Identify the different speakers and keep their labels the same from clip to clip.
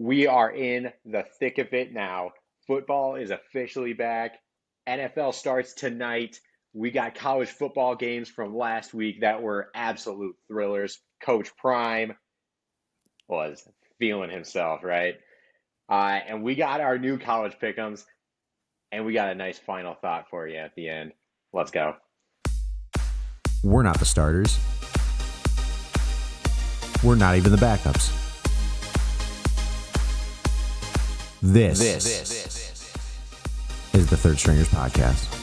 Speaker 1: We are in the thick of it now. Football is officially back. NFL starts tonight. We got college football games from last week that were absolute thrillers. Coach Prime was feeling himself, right? And we got our new college pick'ems, and we got a nice final thought for you at the end. Let's go.
Speaker 2: We're not the starters. We're not even the backups. This is the Third Stringers Podcast.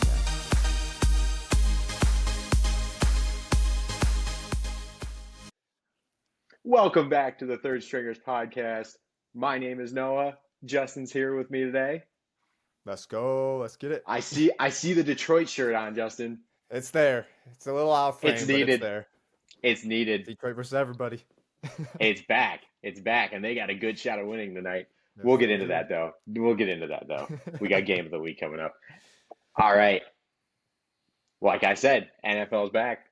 Speaker 1: Welcome back to the Third Stringers Podcast. My name is Noah. Justin's here with me today.
Speaker 3: Let's go. Let's get it.
Speaker 1: I see the Detroit shirt on, Justin.
Speaker 3: It's there. It's a little out frame,
Speaker 1: It's
Speaker 3: but
Speaker 1: needed.
Speaker 3: it's there.
Speaker 1: It's needed.
Speaker 3: Detroit versus everybody.
Speaker 1: It's back. It's back, and they got a good shot of winning tonight.
Speaker 3: Yes,
Speaker 1: We'll get
Speaker 3: they
Speaker 1: into
Speaker 3: do.
Speaker 1: that, though. We got game of the week coming up. All right. Like I said, NFL's back.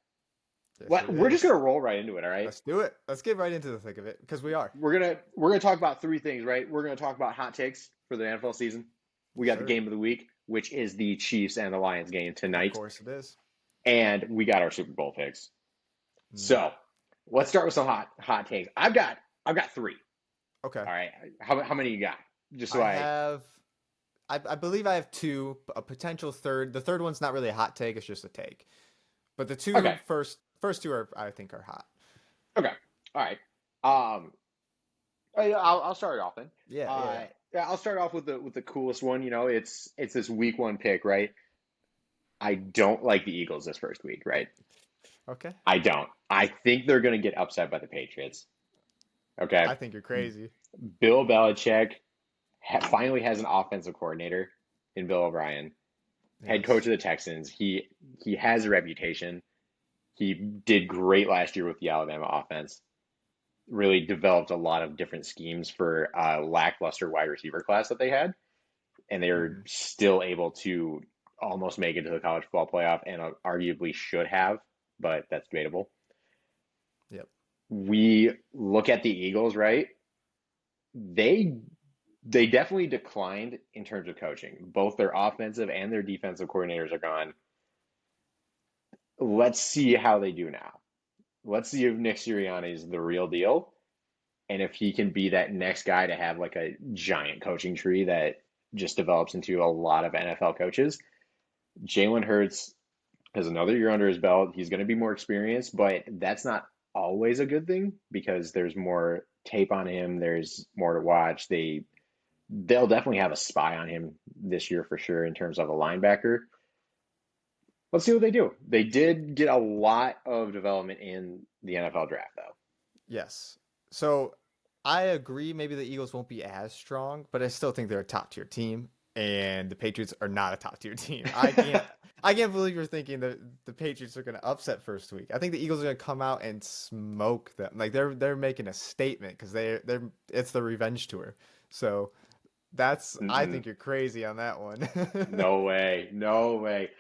Speaker 3: Yes, it
Speaker 1: We're just
Speaker 3: is.
Speaker 1: gonna roll right into it, all right?
Speaker 3: Let's do it. Let's get right into the thick of it because we are.
Speaker 1: We're gonna talk about three things, right? We're gonna talk about hot takes for the NFL season. We got the
Speaker 3: Sure.
Speaker 1: game of the week, which is the Chiefs and the Lions game
Speaker 3: Of
Speaker 1: tonight,
Speaker 3: course it is.
Speaker 1: and we got our Super Bowl picks.
Speaker 3: Mm.
Speaker 1: So let's start with some hot takes. I've got three.
Speaker 3: Okay.
Speaker 1: All right. How many you got? Just so
Speaker 3: I believe I have two, a potential third. The third one's not really a hot take, it's just a take. But the two
Speaker 1: Okay.
Speaker 3: first two are I think are hot.
Speaker 1: Okay. All right. I'll start it off then.
Speaker 3: Yeah.
Speaker 1: Yeah, I'll start off with the coolest one. You know, it's this week one pick, right? I don't like the Eagles this first week, right?
Speaker 3: Okay.
Speaker 1: I don't. I think they're going to get upset by the Patriots. Okay.
Speaker 3: I think you're crazy.
Speaker 1: Bill Belichick finally has an offensive coordinator in Bill O'Brien, head
Speaker 3: Yes.
Speaker 1: coach of the Texans. He has a reputation. He did great last year with the Alabama offense. Really developed a lot of different schemes for a lackluster wide receiver class that they had, and they were
Speaker 3: Mhm.
Speaker 1: still able to almost make it to the college football playoff, and arguably should have, but that's debatable.
Speaker 3: Yep.
Speaker 1: We look at the Eagles, right? They definitely declined in terms of coaching. Both their offensive and their defensive coordinators are gone. Let's see how they do now. Let's see if Nick Sirianni is the real deal, and if he can be that next guy to have like a giant coaching tree that just develops into a lot of NFL coaches. Jalen Hurts has another year under his belt. He's going to be more experienced, but that's not always a good thing because there's more tape on him. There's more to watch. They'll definitely have a spy on him this year for sure in terms of a linebacker. Let's see what they do. They did get a lot of development in the NFL draft, though.
Speaker 3: Yes. So I agree. Maybe the Eagles won't be as strong, but I still think they're a top tier team, and the Patriots are not a top tier team. I can't believe you're thinking that the Patriots are going to upset first week. I think the Eagles are going to come out and smoke them. Like they're making a statement because it's the revenge tour. So I think you're crazy on that one.
Speaker 1: No way. No way.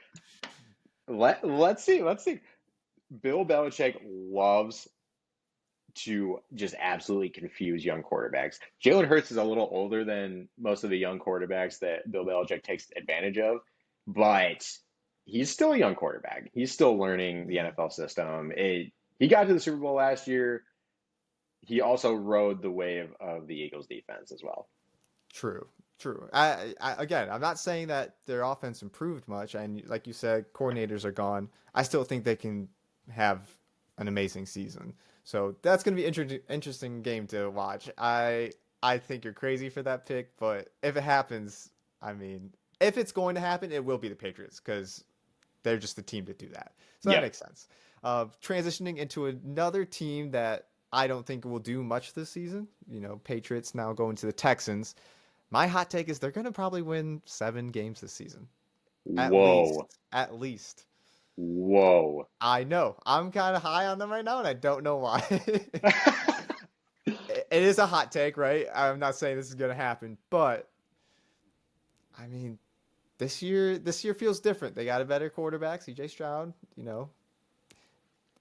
Speaker 1: Let's see. Bill Belichick loves to just absolutely confuse young quarterbacks. Jalen Hurts is a little older than most of the young quarterbacks that Bill Belichick takes advantage of, but he's still a young quarterback. He's still learning the NFL system. He got to the Super Bowl last year. He also rode the wave of the Eagles defense as well.
Speaker 3: True. Again, I'm not saying that their offense improved much, and like you said, coordinators are gone. I still think they can have an amazing season. So that's going to be interesting game to watch. I think you're crazy for that pick, but if it happens, I mean, if it's going to happen, it will be the Patriots because they're just the team to do that. So that
Speaker 1: Yep.
Speaker 3: makes sense. Transitioning into another team that I don't think will do much this season. You know, Patriots now going to the Texans. My hot take is they're going to probably win 7 games this season.
Speaker 1: Whoa.
Speaker 3: At least.
Speaker 1: Whoa.
Speaker 3: I know. I'm kind of high on them right now, and I don't know why. It is a hot take, right? I'm not saying this is going to happen, but I mean, this year feels different. They got a better quarterback, CJ Stroud. You know,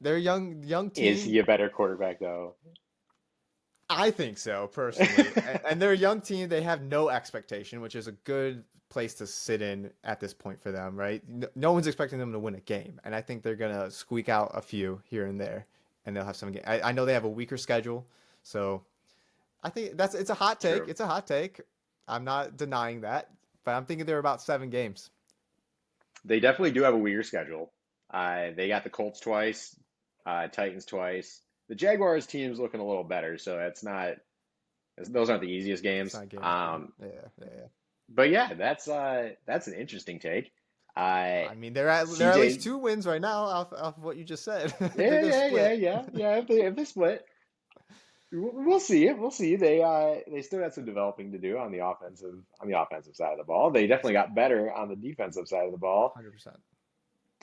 Speaker 3: they're a young team.
Speaker 1: Is he a better quarterback, though?
Speaker 3: I think so, personally. And they're a young team. They have no expectation, which is a good place to sit in at this point for them, right? No one's expecting them to win a game. And I think they're going to squeak out a few here and there, and they'll have some game. I know they have a weaker schedule. So I think it's a hot take.
Speaker 1: True.
Speaker 3: It's a hot take. I'm not denying that, but I'm thinking they're about 7 games.
Speaker 1: They definitely do have a weird schedule. They got the Colts twice, Titans twice. The Jaguars team's looking a little better, so those aren't the easiest
Speaker 3: It's
Speaker 1: games.
Speaker 3: not a game. Yeah, yeah, yeah.
Speaker 1: But yeah, that's an interesting take. Uh,
Speaker 3: I mean, they're at
Speaker 1: CJ,
Speaker 3: least 2 wins right now off of what you just said. They're
Speaker 1: yeah,
Speaker 3: gonna
Speaker 1: yeah, yeah,
Speaker 3: split.
Speaker 1: yeah, yeah. If they split, we'll see it. We'll see. They still got some developing to do on the offensive side of the ball. They definitely got better on the defensive side of the ball.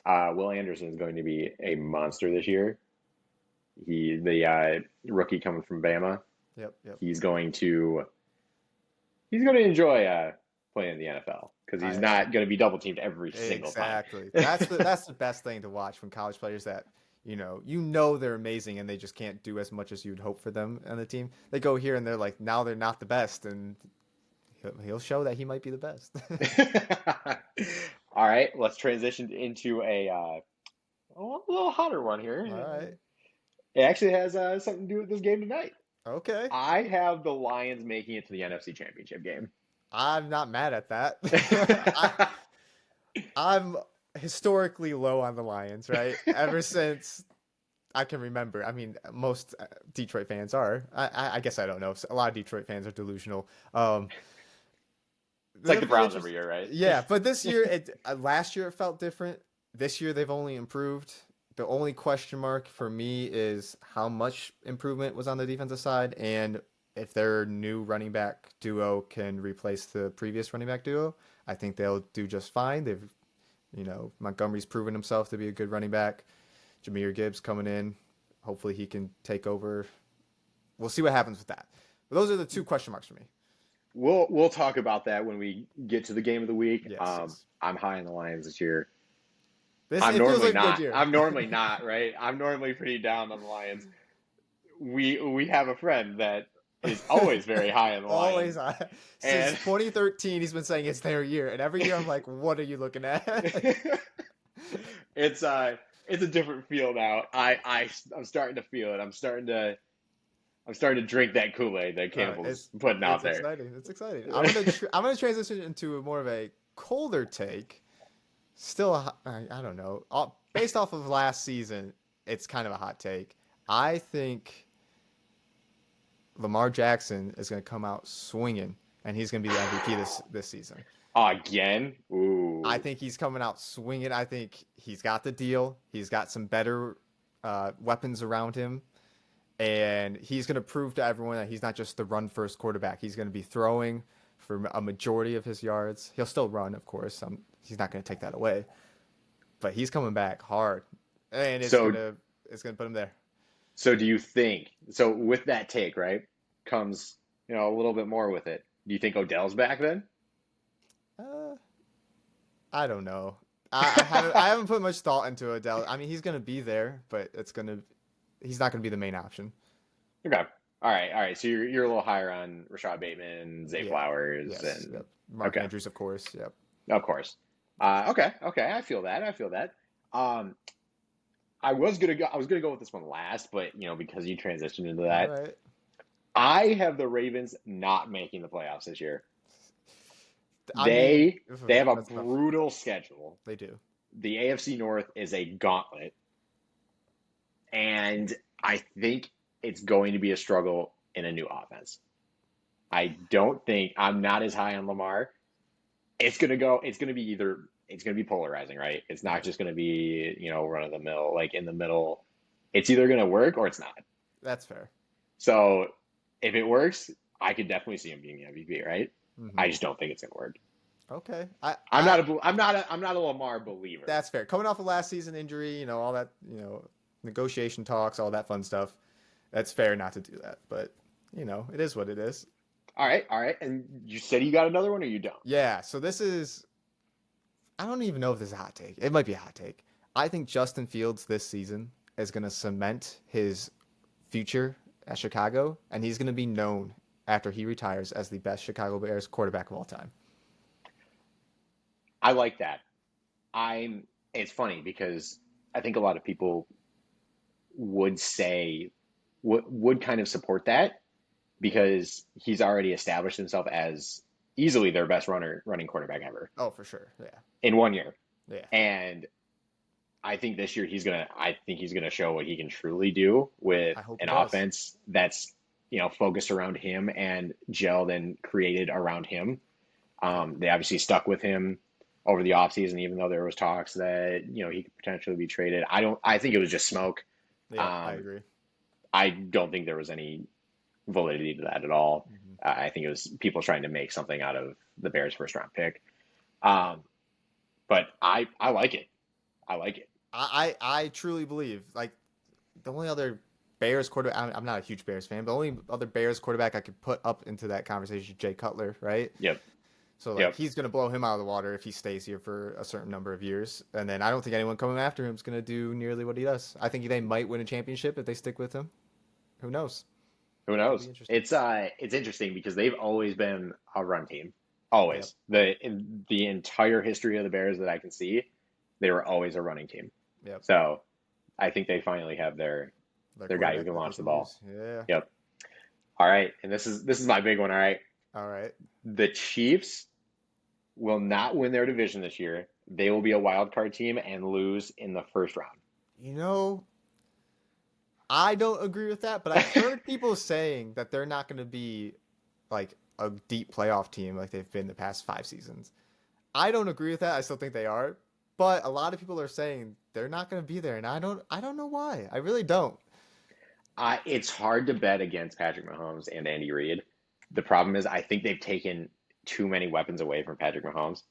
Speaker 3: 100%.
Speaker 1: Will Anderson is going to be a monster this year. The rookie coming from Bama.
Speaker 3: Yep, yep.
Speaker 1: He's going to enjoy playing in the NFL because he's
Speaker 3: I
Speaker 1: not going to be double teamed every single time.
Speaker 3: Exactly. That's the best thing to watch from college players that you know they're amazing and they just can't do as much as you'd hope for them on the team. They go here and they're like, now they're not the best, and he'll show that he might be the best.
Speaker 1: All right, let's transition into a little hotter one here.
Speaker 3: All right.
Speaker 1: It actually has something to do with this game tonight.
Speaker 3: Okay.
Speaker 1: I have the Lions making it to the NFC Championship game.
Speaker 3: I'm not mad at that. I'm historically low on the Lions, right? Ever since I can remember. I mean, most Detroit fans are. I guess I don't know. A lot of Detroit fans are delusional.
Speaker 1: It's like the Browns every year, right?
Speaker 3: Yeah, but this year, last year it felt different. This year they've only improved. The only question mark for me is how much improvement was on the defensive side, and if their new running back duo can replace the previous running back duo. I think they'll do just fine. Montgomery's proven himself to be a good running back. Jahmyr Gibbs coming in. Hopefully he can take over. We'll see what happens with that. But those are the two question marks for me.
Speaker 1: We'll talk about that when we get to the game of the week.
Speaker 3: Yes, yes.
Speaker 1: I'm high on the Lions this year.
Speaker 3: It
Speaker 1: I'm
Speaker 3: feels
Speaker 1: normally
Speaker 3: like a good
Speaker 1: not.
Speaker 3: year.
Speaker 1: I'm normally not, right? I'm normally pretty down on the Lions. We have a friend that is always very high on the
Speaker 3: Always
Speaker 1: Lions.
Speaker 3: high.
Speaker 1: And
Speaker 3: Since 2013, he's been saying it's their year, and every year I'm like, what are you looking at?
Speaker 1: it's a different feel now. I'm starting to feel it. I'm starting to drink that Kool-Aid that Campbell's putting out there.
Speaker 3: Exciting. It's exciting. I'm gonna transition into more of a colder take. Still, I don't know. Based off of last season, it's kind of a hot take. I think Lamar Jackson is going to come out swinging, and he's going to be the MVP this season.
Speaker 1: Again? Ooh.
Speaker 3: I think he's coming out swinging. I think he's got the deal. He's got some better weapons around him, and he's going to prove to everyone that he's not just the run-first quarterback. He's going to be throwing for a majority of his yards. He'll still run, of course. He's not going to take that away, but he's coming back hard, and it's going to put him there.
Speaker 1: So do you think, so with that take, right, comes, a little bit more with it. Do you think Odell's back then?
Speaker 3: I don't know. I haven't put much thought into Odell. I mean, he's going to be there, but he's not going to be the main option.
Speaker 1: Okay. All right. So you're a little higher on Rashad Bateman, Zay Flowers, and
Speaker 3: yep. Mark Andrews, of course. Yep.
Speaker 1: Of course. Okay. I feel that. I was gonna go with this one last, but because you transitioned into that,
Speaker 3: All right.
Speaker 1: I have the Ravens not making the playoffs this year.
Speaker 3: I
Speaker 1: They have a brutal schedule.
Speaker 3: They do.
Speaker 1: The AFC North is a gauntlet, and I think it's going to be a struggle in a new offense. I'm not as high on Lamar. It's going to be polarizing, right? It's not just going to be, run of the mill, like in the middle. It's either going to work or it's not.
Speaker 3: That's fair.
Speaker 1: So if it works, I could definitely see him being the MVP, right?
Speaker 3: Mm-hmm.
Speaker 1: I just don't think it's going to work.
Speaker 3: Okay.
Speaker 1: I'm not a Lamar believer.
Speaker 3: That's fair. Coming off a last season injury, all that, negotiation talks, all that fun stuff. That's fair not to do that, but it is what it is.
Speaker 1: All right. And you said you got another one, or you don't?
Speaker 3: Yeah. So this is, I don't even know if this is a hot take. It might be a hot take. I think Justin Fields this season is going to cement his future at Chicago, and he's going to be known after he retires as the best Chicago Bears quarterback of all time.
Speaker 1: I like that. I'm. It's funny because I think a lot of people would say would kind of support that because he's already established himself as easily their best running quarterback ever
Speaker 3: Oh, for sure. Yeah.
Speaker 1: in 1 year.
Speaker 3: Yeah.
Speaker 1: And I think this year I think he's gonna show what he can truly do with
Speaker 3: I hope he
Speaker 1: an
Speaker 3: does.
Speaker 1: offense that's focused around him and gelled and created around him. They obviously stuck with him over the offseason, even though there was talks that he could potentially be traded. I think it was just smoke.
Speaker 3: Yeah, I
Speaker 1: Um,
Speaker 3: agree.
Speaker 1: I don't think there was any validity to that at all.
Speaker 3: Mhm.
Speaker 1: I think it was people trying to make something out of the Bears' first round pick. Um, but I like it. I like it.
Speaker 3: I truly believe like the only other Bears quarterback. I'm not a huge Bears fan, but the only other Bears quarterback I could put up into that conversation is Jay Cutler, right?
Speaker 1: Yep.
Speaker 3: So like
Speaker 1: Yep.
Speaker 3: he's gonna blow him out of the water if he stays here for a certain number of years, and then I don't think anyone coming after him is gonna do nearly what he does. I think they might win a championship if they stick with him. Who knows?
Speaker 1: Who
Speaker 3: Could be
Speaker 1: knows?
Speaker 3: interesting.
Speaker 1: It's interesting because they've always been a run team.
Speaker 3: Yep.
Speaker 1: Always. In the entire history of the Bears that I can see, they were always a running team.
Speaker 3: Yep.
Speaker 1: So I think they finally have
Speaker 3: Their
Speaker 1: their guy who
Speaker 3: quarterback
Speaker 1: can
Speaker 3: that they
Speaker 1: launch the
Speaker 3: can
Speaker 1: ball.
Speaker 3: use. Yeah.
Speaker 1: Yep. All right. And this is my big one. All right.
Speaker 3: All right.
Speaker 1: The Chiefs will not win their division this year. They will be a wild card team and lose in the first round.
Speaker 3: You know, I don't agree with that, but I've heard people saying that they're not going to be like a deep playoff team like they've been the past 5 seasons. I don't agree with that. I still think they are, but a lot of people are saying they're not going to be there, and I don't know why. I really don't.
Speaker 1: It's hard to bet against Patrick Mahomes and Andy Reid. The problem is I think they've taken too many weapons away from Patrick Mahomes,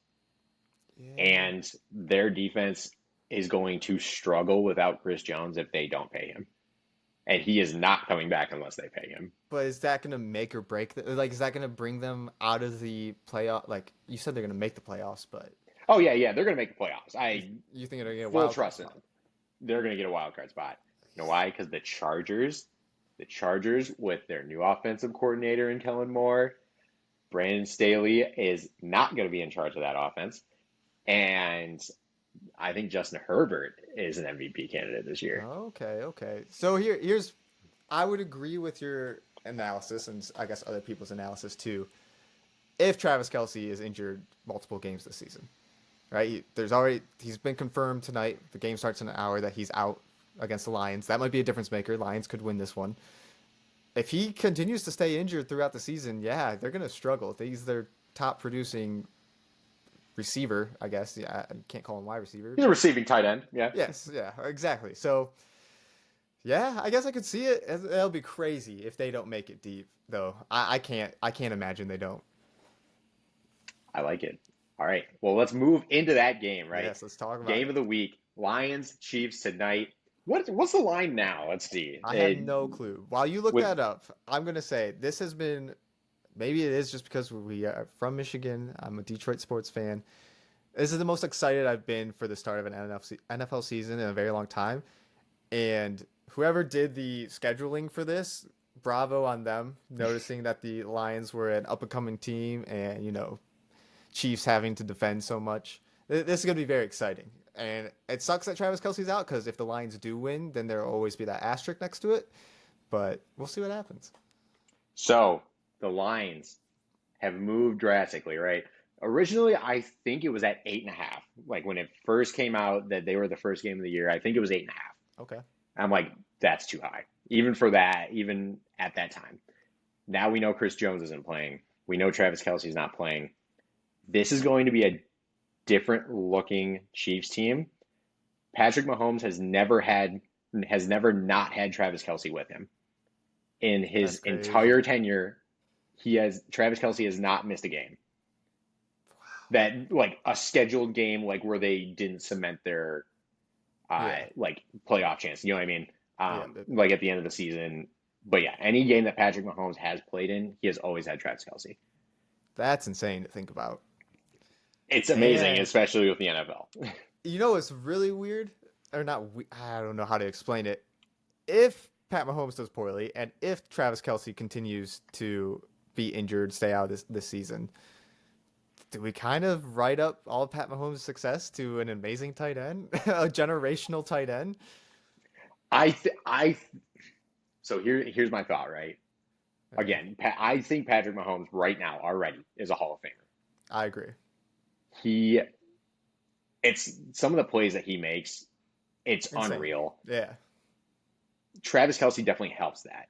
Speaker 3: Yeah.
Speaker 1: and their defense is going to struggle without Chris Jones if they don't pay him. And he is not coming back unless they pay him.
Speaker 3: But is that going to make or break like is that going to bring them out of the playoff? Like you said they're going to make the playoffs, but
Speaker 1: Oh yeah, they're going to make the playoffs.
Speaker 3: you,
Speaker 1: I
Speaker 3: you think they're going to get a
Speaker 1: full
Speaker 3: wild card
Speaker 1: trust in
Speaker 3: spot?
Speaker 1: them. They're going to get a wild card spot. You know why? Because the Chargers with their new offensive coordinator in Kellen Moore, Brandon Staley is not going to be in charge of that offense, and I think Justin Herbert is an MVP candidate this year.
Speaker 3: Okay, okay. So here's I would agree with your analysis and I guess other people's analysis too. If Travis Kelsey is injured multiple games this season, right? He's been confirmed tonight. The game starts in an hour that he's out against the Lions. That might be a difference maker. Lions could win this one. If he continues to stay injured throughout the season, yeah, they're gonna struggle. He's their top producing receiver, I guess. Yeah, I can't call him wide receiver.
Speaker 1: He's a receiving tight end. Yeah.
Speaker 3: Yes, yeah, exactly. So, yeah, I guess I could see it. It'll be crazy if they don't make it deep, though. I can't imagine they don't.
Speaker 1: I like it. All right. Well, let's move into that game, right?
Speaker 3: Yes, let's talk about
Speaker 1: Game
Speaker 3: it.
Speaker 1: of the week. Lions, Chiefs tonight. What's the line now? Let's see.
Speaker 3: I have no clue. While you look
Speaker 1: With
Speaker 3: that up, I'm gonna say this has been. Maybe it is just because we are from Michigan. I'm a Detroit sports fan. This is the most excited I've been for the start of an NFL season in a very long time. And whoever did the scheduling for this, bravo on them, noticing that the Lions were an up and coming team and, Chiefs having to defend so much. This is going to be very exciting. And it sucks that Travis Kelsey's out because if the Lions do win, then there will always be that asterisk next to it. But we'll see what happens.
Speaker 1: So the lines have moved drastically, right? Originally, I think it was at 8.5. Like when it first came out that they were the first game of the year, I think it was 8.5.
Speaker 3: Okay.
Speaker 1: I'm like, that's too high. Even for that, even at that time. Now we know Chris Jones isn't playing. We know Travis Kelsey's not playing. This is going to be a different looking Chiefs team. Patrick Mahomes has never not had Travis Kelsey with him. In his
Speaker 3: That's crazy.
Speaker 1: entire tenure, Travis Kelsey has not missed a game. That like a scheduled game like where they didn't cement their
Speaker 3: Yeah.
Speaker 1: like playoff chance. You know what I mean?
Speaker 3: Yeah.
Speaker 1: Like at the end of the season. But yeah, any game that Patrick Mahomes has played in, he has always had Travis Kelsey.
Speaker 3: That's insane to think about.
Speaker 1: It's amazing,
Speaker 3: And
Speaker 1: especially with the NFL.
Speaker 3: you know what's really weird? Or not, I don't know how to explain it. If Pat Mahomes does poorly, and if Travis Kelce continues to be injured, stay out this season, do we kind of write up all of Pat Mahomes' success to an amazing tight end, a generational tight end?
Speaker 1: I th I so here's my thought, right?
Speaker 3: Yeah,
Speaker 1: Again, I think Patrick Mahomes right now already is a Hall of Famer.
Speaker 3: I agree.
Speaker 1: He it's some of the plays that he makes, it's
Speaker 3: Insane.
Speaker 1: unreal.
Speaker 3: Yeah,
Speaker 1: Travis Kelce definitely helps that,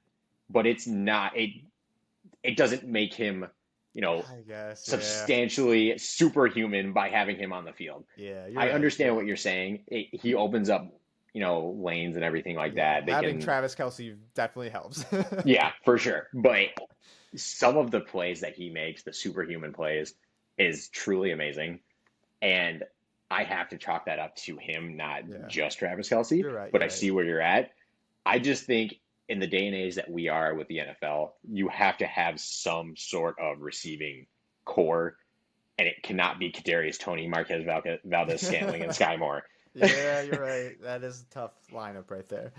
Speaker 1: but it's not it doesn't make him, you know,
Speaker 3: I guess. Yeah,
Speaker 1: substantially superhuman by having him on the field.
Speaker 3: yeah. You're
Speaker 1: I
Speaker 3: right. You're
Speaker 1: understand what
Speaker 3: right.
Speaker 1: you're saying. He opens up, lanes and everything like
Speaker 3: Yeah,
Speaker 1: that. They
Speaker 3: having
Speaker 1: can,
Speaker 3: Travis Kelce definitely helps.
Speaker 1: yeah, for sure. But some of the plays that he makes, the superhuman plays, is truly amazing. And I have to chalk that up to him, not
Speaker 3: Yeah,
Speaker 1: just Travis Kelce.
Speaker 3: you're right.
Speaker 1: But
Speaker 3: You're
Speaker 1: I
Speaker 3: right.
Speaker 1: see where you're at. I just think in the day and age that we are with the NFL, you have to have some sort of receiving core, and it cannot be Kadarius Toney, Marquez Valdez Scantling, and Sky Moore.
Speaker 3: Yeah, you're right. That is a tough lineup right there.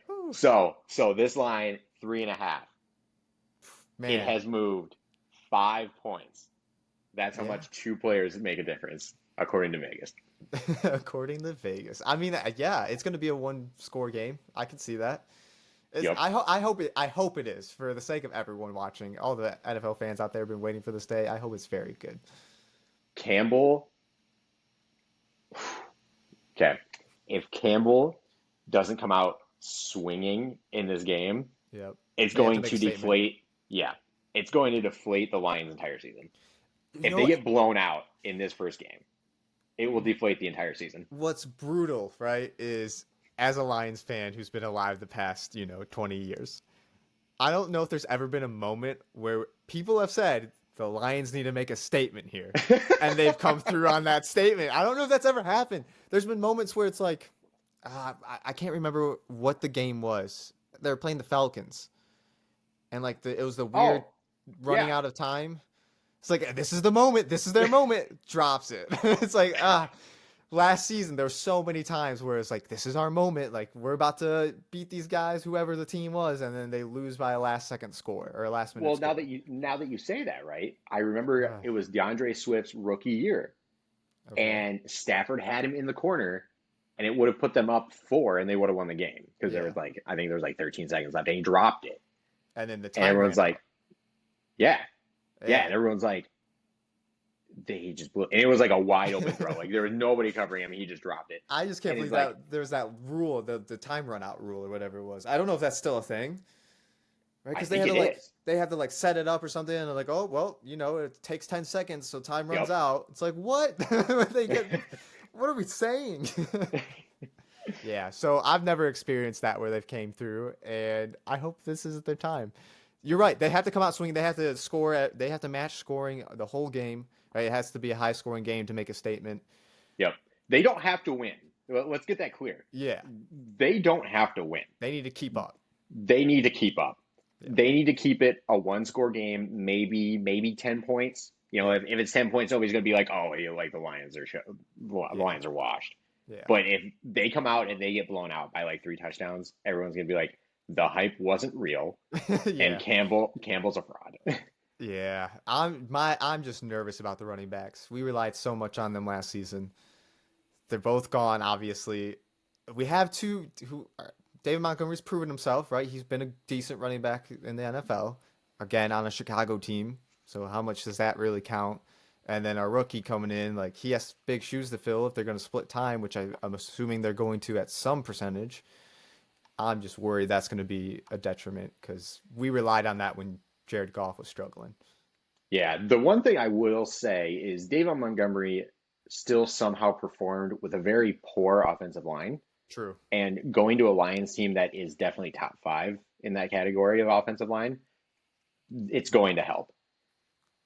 Speaker 3: Whew.
Speaker 1: So this line 3.5, it
Speaker 3: Man,
Speaker 1: has moved 5 points. That's how
Speaker 3: yeah.
Speaker 1: much two players make a difference, according to Vegas.
Speaker 3: According to Vegas, I mean, yeah, it's going to be a one-score game. I can see that.
Speaker 1: Yep.
Speaker 3: I hope it is for the sake of everyone watching. All the NFL fans out there have been waiting for this day. I hope it's very good.
Speaker 1: Campbell, okay. If Campbell doesn't come out swinging in this game,
Speaker 3: Yep.
Speaker 1: it's
Speaker 3: They have to
Speaker 1: going
Speaker 3: make
Speaker 1: to
Speaker 3: a statement.
Speaker 1: deflate. Yeah, it's going to deflate the Lions' entire season.
Speaker 3: You
Speaker 1: If
Speaker 3: know
Speaker 1: they
Speaker 3: what?
Speaker 1: get blown out in this first game, it will deflate the entire season.
Speaker 3: What's brutal, right, is as a Lions fan who's been alive the past, 20 years. I don't know if there's ever been a moment where people have said the Lions need to make a statement here, and they've come through on that statement. I don't know if that's ever happened. There's been moments where it's like, I can't remember what the game was. They were playing the Falcons, and like it was the weird
Speaker 1: Oh,
Speaker 3: running
Speaker 1: yeah.
Speaker 3: out of time. It's like this is the moment. This is their moment. Drops it. It's like last season there were so many times where it's like this is our moment, like we're about to beat these guys, whoever the team was, and then they lose by a last second score or a last minute
Speaker 1: Well, now
Speaker 3: score.
Speaker 1: that you say that, right? I remember
Speaker 3: Ah,
Speaker 1: it was DeAndre Swift's rookie year,
Speaker 3: okay.
Speaker 1: and Stafford had him in the corner, and it would have put them up four, and they would have won the game because there
Speaker 3: Yeah,
Speaker 1: was like I think there was like 13 seconds left, and he dropped it,
Speaker 3: and then the
Speaker 1: and
Speaker 3: time
Speaker 1: everyone's
Speaker 3: ran
Speaker 1: like,
Speaker 3: out.
Speaker 1: yeah, yeah,
Speaker 3: Yeah.
Speaker 1: and everyone's like, he just blew, and it was like a wide open throw, like there was nobody covering him, and he just dropped it,
Speaker 3: I just can't
Speaker 1: and it's
Speaker 3: believe
Speaker 1: like
Speaker 3: that there's that rule, the time run out rule or whatever it was. I don't know if that's still a thing, right?
Speaker 1: I
Speaker 3: Because
Speaker 1: think it is.
Speaker 3: they have to like set it up or something, and they're like, oh well, it takes 10 seconds, so time runs
Speaker 1: Yep.
Speaker 3: out. It's like what? They get. What are we saying? Yeah, so I've never experienced that where they've came through, and I hope this isn't their time. You're right. They have to come out swinging. They have to score they have to match scoring the whole game. Right? It has to be a high scoring game to make a statement.
Speaker 1: Yep. They don't have to win. Let's get that clear.
Speaker 3: Yeah,
Speaker 1: They don't have to win.
Speaker 3: they need to keep up.
Speaker 1: They need to keep up.
Speaker 3: Yeah,
Speaker 1: They need to keep it a one score game, maybe 10 points.
Speaker 3: yeah,
Speaker 1: If it's 10 points, nobody's going to be like, oh, like the
Speaker 3: yeah,
Speaker 1: Lions are washed.
Speaker 3: yeah,
Speaker 1: But if they come out and they get blown out by like 3 touchdowns, everyone's going to be like, the hype wasn't real, and
Speaker 3: yeah,
Speaker 1: Campbell's a fraud.
Speaker 3: yeah. I'm just nervous about the running backs. We relied so much on them last season. They're both gone. Obviously, we have two who. David Montgomery's proven himself, right? He's been a decent running back in the NFL. Again, on a Chicago team. So how much does that really count? And then our rookie coming in, like he has big shoes to fill if they're going to split time, which I'm assuming they're going to at some percentage. I'm just worried that's going to be a detriment because we relied on that when Jared Goff was struggling.
Speaker 1: Yeah, the one thing I will say is David Montgomery still somehow performed with a very poor offensive line.
Speaker 3: True.
Speaker 1: And going to a Lions team that is definitely top five in that category of offensive line, it's going to help.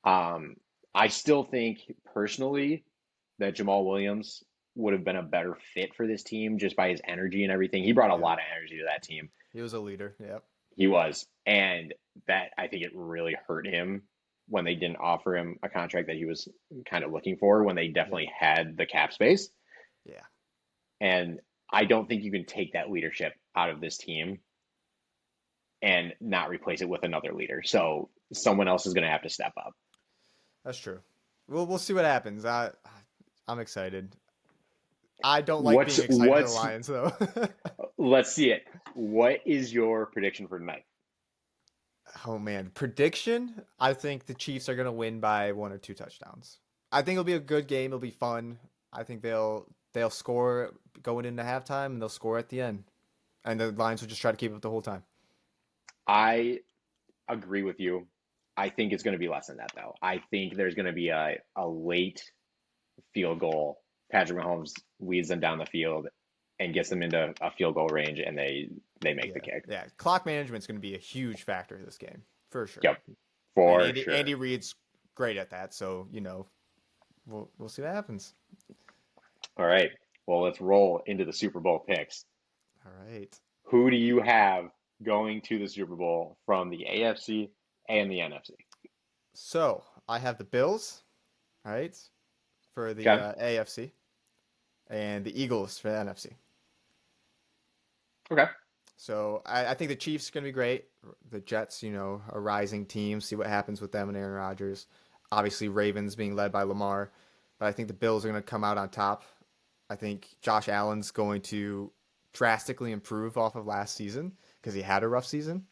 Speaker 1: Um, I still think personally that Jamal Williams would have been a better fit for this team just by his energy and everything. He brought a
Speaker 3: Yeah.
Speaker 1: lot of energy to that team.
Speaker 3: He was a leader. Yep.
Speaker 1: He was. And that I think it really hurt him when they didn't offer him a contract that he was kind of looking for when they
Speaker 3: Yeah.
Speaker 1: definitely had the cap space.
Speaker 3: Yeah.
Speaker 1: And I don't think you can take that leadership out of this team. and not replace it with another leader. So someone else is going to have to step up.
Speaker 3: That's true. We'll see what happens. I'm excited. I don't like
Speaker 1: What's
Speaker 3: being excited for the
Speaker 1: what's
Speaker 3: Lions though.
Speaker 1: Let's see it. What is your prediction for tonight?
Speaker 3: Oh man, prediction? I think the Chiefs are gonna win by 1 or 2 touchdowns. I think it'll be a good game. It'll be fun. I think they'll score going into halftime and they'll score at the end, and the Lions will just try to keep it the whole time.
Speaker 1: I agree with you. I think it's going to be less than that, though. I think there's going to be a late field goal. Patrick Mahomes leads them down the field and gets them into a field goal range, and they make the
Speaker 3: Yeah,
Speaker 1: kick.
Speaker 3: yeah. Clock management's gonna be a huge factor in this game for sure.
Speaker 1: Yep,
Speaker 3: And
Speaker 1: for
Speaker 3: Andy
Speaker 1: sure.
Speaker 3: Reid's great at that, so we'll see what happens.
Speaker 1: All right. Well, let's roll into the Super Bowl picks.
Speaker 3: All right.
Speaker 1: Who do you have going to the Super Bowl from the AFC and the NFC?
Speaker 3: So I have the Bills, all right, for the
Speaker 1: Okay.
Speaker 3: AFC, and the Eagles for the NFC.
Speaker 1: Okay.
Speaker 3: So I think the Chiefs are going to be great. The Jets, a rising team. See what happens with them and Aaron Rodgers. Obviously, Ravens being led by Lamar, but I think the Bills are going to come out on top. I think Josh Allen's going to drastically improve off of last season because he had a rough season.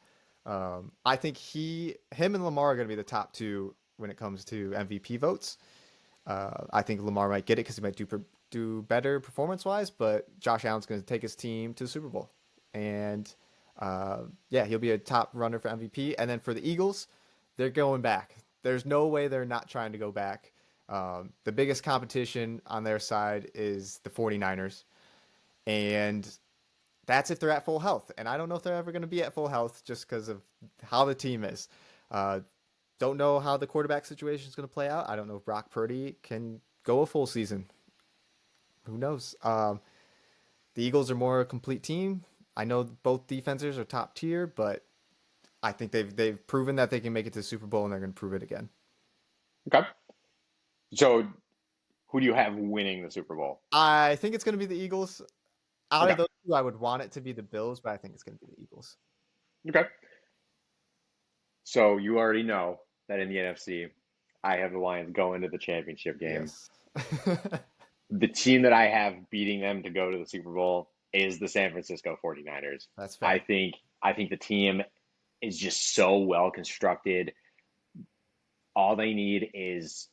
Speaker 3: I think him and Lamar are going to be the top two when it comes to MVP votes. I think Lamar might get it because he might do better performance wise, but Josh Allen's going to take his team to the Super Bowl, and yeah, he'll be a top runner for MVP. And then for the Eagles, they're going back. There's no way they're not trying to go back. The biggest competition on their side is the 49ers, and that's if they're at full health. And I don't know if they're ever going to be at full health just because of how the team is. Don't know how the quarterback situation is going to play out. I don't know if Brock Purdy can go a full season. Who knows? The Eagles are more a complete team. I know both defenses are top tier, but I think they've proven that they can make it to the Super Bowl, and they're going to prove it again.
Speaker 1: Okay. So, who do you have winning the Super Bowl?
Speaker 3: I think it's going to be the Eagles. Out
Speaker 1: Okay.
Speaker 3: of those two, I would want it to be the Bills, but I think it's going to be the Eagles.
Speaker 1: Okay. So, you already know that in the NFC, I have the Lions going to the championship game.
Speaker 3: Yes.
Speaker 1: The team that I have beating them to go to the Super Bowl is the San Francisco 49ers.
Speaker 3: That's
Speaker 1: I
Speaker 3: fair.
Speaker 1: think I think the team is just so well constructed. All they need is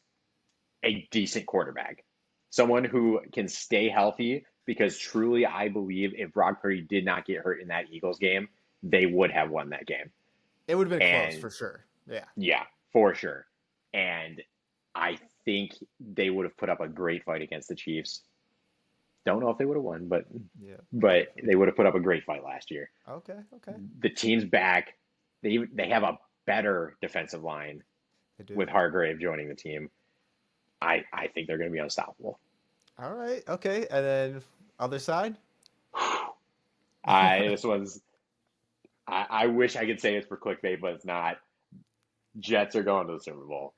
Speaker 1: a decent quarterback, someone who can stay healthy. Because truly, I believe if Brock Purdy did not get hurt in that Eagles game, they would have won that game.
Speaker 3: It would have been close
Speaker 1: And
Speaker 3: for sure. Yeah.
Speaker 1: yeah, for sure. And I think they would have put up a great fight against the Chiefs. Don't know if they would have won, but
Speaker 3: Yeah.
Speaker 1: they would have put up a great fight last year.
Speaker 3: Okay. Okay.
Speaker 1: The team's back. They have a better defensive line
Speaker 3: They do.
Speaker 1: with Hargrave joining the team. I think they're going to be unstoppable.
Speaker 3: All right. Okay. And then other side.
Speaker 1: This one's. I wish I could say it's for clickbait, but it's not. Jets are going to the Super Bowl.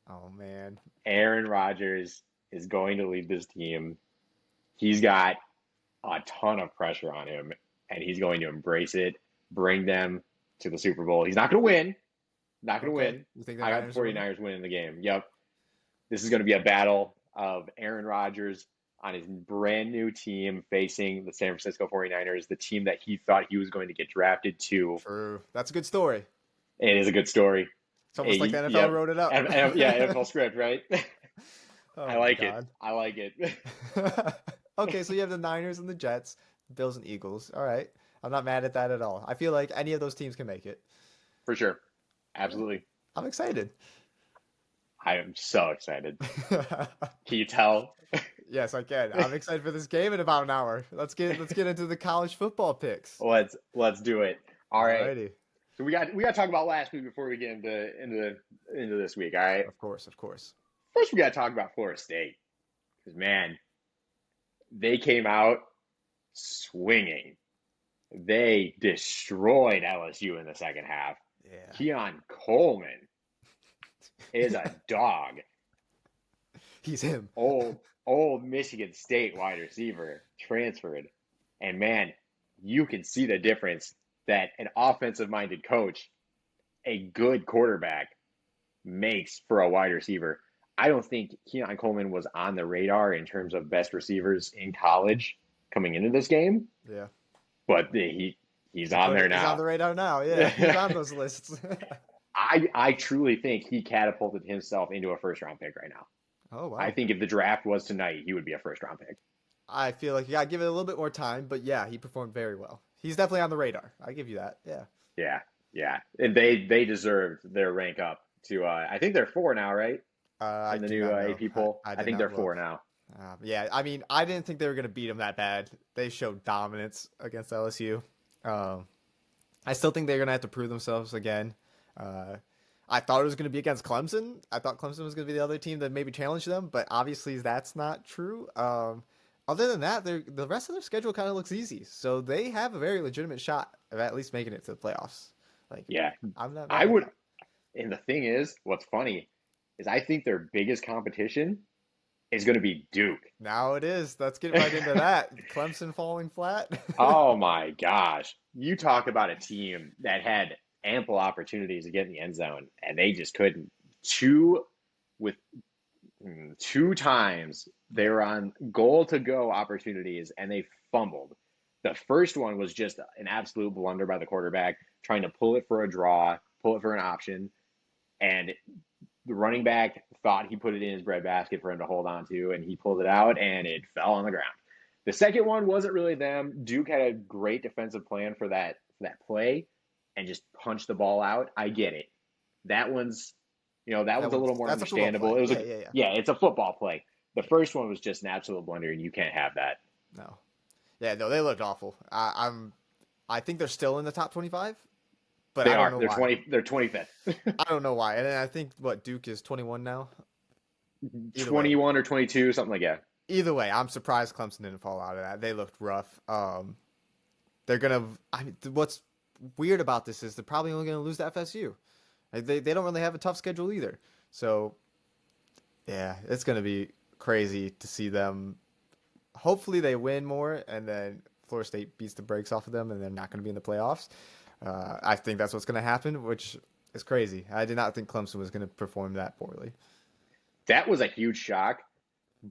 Speaker 3: Oh man.
Speaker 1: Aaron Rodgers is going to lead this team. He's got a ton of pressure on him, and he's going to embrace it, bring them to the Super Bowl. He's not going to win. Not going to
Speaker 3: Okay.
Speaker 1: win.
Speaker 3: You think the
Speaker 1: I got
Speaker 3: Niners
Speaker 1: the
Speaker 3: will win?
Speaker 1: 49ers winning the game. Yep. This is going to be a battle of Aaron Rodgers on his brand new team facing the San Francisco 49ers, the team that he thought he was going to get drafted to.
Speaker 3: True. That's a good story.
Speaker 1: It is a good story.
Speaker 3: It's almost like the NFL
Speaker 1: Yep.
Speaker 3: wrote it up.
Speaker 1: Yeah, NFL script, right?
Speaker 3: Oh
Speaker 1: I
Speaker 3: my
Speaker 1: like it.
Speaker 3: God.
Speaker 1: I like it.
Speaker 3: Okay, so you have the Niners and the Jets, Bills and Eagles. All right. I'm not mad at that at all. I feel like any of those teams can make it.
Speaker 1: For sure. Absolutely.
Speaker 3: I'm excited.
Speaker 1: I am so excited. Can you tell?
Speaker 3: Yes, I can. I'm excited for this game in about an hour. Let's get into the college football picks.
Speaker 1: Let's do it. All right.
Speaker 3: Alrighty.
Speaker 1: So we got to talk about last week before we get into this week. All right.
Speaker 3: Of course, of course.
Speaker 1: First, we got to talk about Florida State because man, they came out swinging. They destroyed LSU in the second half.
Speaker 3: Yeah.
Speaker 1: Keon Coleman is a dog.
Speaker 3: He's him.
Speaker 1: Old Michigan State wide receiver transferred. And man, you can see the difference that an offensive-minded coach, a good quarterback, makes for a wide receiver. I don't think Keon Coleman was on the radar in terms of best receivers in college coming into this game,
Speaker 3: Yeah.
Speaker 1: but he's on there
Speaker 3: He's on
Speaker 1: now.
Speaker 3: the radar now. Yeah, he's on those lists.
Speaker 1: I truly think he catapulted himself into a first round pick right now.
Speaker 3: Oh
Speaker 1: I
Speaker 3: wow.
Speaker 1: think if the draft was tonight, he would be a first round pick.
Speaker 3: I feel like you gotta give it a little bit more time, but yeah, he performed very well. He's definitely on the radar. I give you that. Yeah.
Speaker 1: Yeah, yeah, and they deserved their rank up to. I think they're four now, right?
Speaker 3: I
Speaker 1: In the
Speaker 3: do
Speaker 1: new
Speaker 3: not know.
Speaker 1: AP poll,
Speaker 3: I
Speaker 1: I
Speaker 3: did
Speaker 1: think
Speaker 3: not
Speaker 1: they're
Speaker 3: look.
Speaker 1: four now.
Speaker 3: Yeah, I mean, I didn't think they were gonna beat him that bad. They showed dominance against LSU. Um, I still think they're gonna have to prove themselves again. Uh, I thought it was gonna be against Clemson. I thought Clemson was gonna be the other team that maybe challenge them, but obviously that's not true. Other than that, the rest of their schedule kind of looks easy, so they have a very legitimate shot of at least making it to the playoffs. Like,
Speaker 1: Yeah,
Speaker 3: I'm not
Speaker 1: I
Speaker 3: mad at
Speaker 1: would.
Speaker 3: that.
Speaker 1: And the thing is, what's funny is I think their biggest competition is going to be Duke.
Speaker 3: Now it is. Let's get right into that. Clemson falling flat.
Speaker 1: Oh my gosh. You talk about a team that had ample opportunities to get in the end zone and they just couldn't. With two times they
Speaker 3: Yeah.
Speaker 1: were on goal to go opportunities and they fumbled. The first one was just an absolute blunder by the quarterback, trying to pull it for a draw, pull it for an option, and the running back thought he put it in his breadbasket for him to hold on to, and he pulled it out, and it fell on the ground. The second one wasn't really them. Duke had a great defensive plan for that play, and just punched the ball out. I get it. That one's, that
Speaker 3: That
Speaker 1: one's a
Speaker 3: one's
Speaker 1: little more
Speaker 3: that's a football
Speaker 1: understandable.
Speaker 3: play.
Speaker 1: It was
Speaker 3: Yeah,
Speaker 1: a
Speaker 3: yeah, yeah.
Speaker 1: yeah, it's a football play. The first one was just an absolute blunder, and you can't have that.
Speaker 3: No. Yeah, no, they looked awful. I think they're still in the top 25, but
Speaker 1: They
Speaker 3: I don't
Speaker 1: are.
Speaker 3: know
Speaker 1: They're
Speaker 3: why.
Speaker 1: 20. They're 25th.
Speaker 3: I don't know why. And I think what Duke is 21 now. Either way,
Speaker 1: 21 or 22, something like that.
Speaker 3: I'm surprised Clemson didn't fall out of that. They looked rough. They're gonna. I mean, what's weird about this is they're probably only gonna lose to FSU. Like, they don't really have a tough schedule either. So yeah, it's gonna be crazy to see them. Hopefully they win more, and then Florida State beats the brakes off of them, and they're not going to be in the playoffs. I think that's what's going to happen, which is crazy. I did not think Clemson was going to perform that poorly.
Speaker 1: That was a huge shock,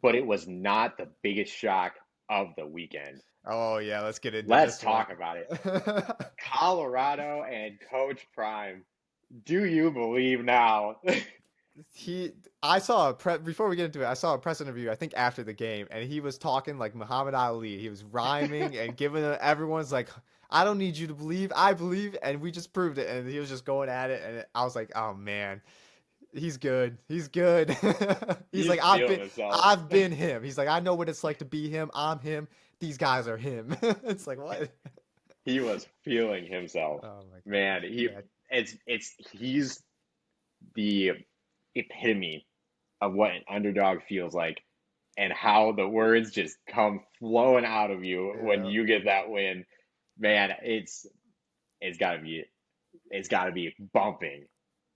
Speaker 1: but it was not the biggest shock of the weekend.
Speaker 3: Oh yeah, let's get into
Speaker 1: Let's
Speaker 3: this one.
Speaker 1: talk about it. Colorado and Coach Prime. Do you believe now?
Speaker 3: I saw before we get into it, I saw a press interview, I think after the game, and he was talking like Muhammad Ali. He was rhyming and giving everyone's like, I don't need you to believe, I believe, and we just proved it. And he was just going at it, and I was like, oh man, he's good. He's good. He's
Speaker 1: He's
Speaker 3: like,
Speaker 1: feeling himself.
Speaker 3: I've been him. He's like, I know what it's like to be him. I'm him. These guys are him. It's like what?
Speaker 1: He was feeling himself.
Speaker 3: Oh my
Speaker 1: Man,
Speaker 3: god.
Speaker 1: he's the epitome of what an underdog feels like and how the words just come flowing out of you when
Speaker 3: Yeah.
Speaker 1: you get that win. Man, it's gotta be bumping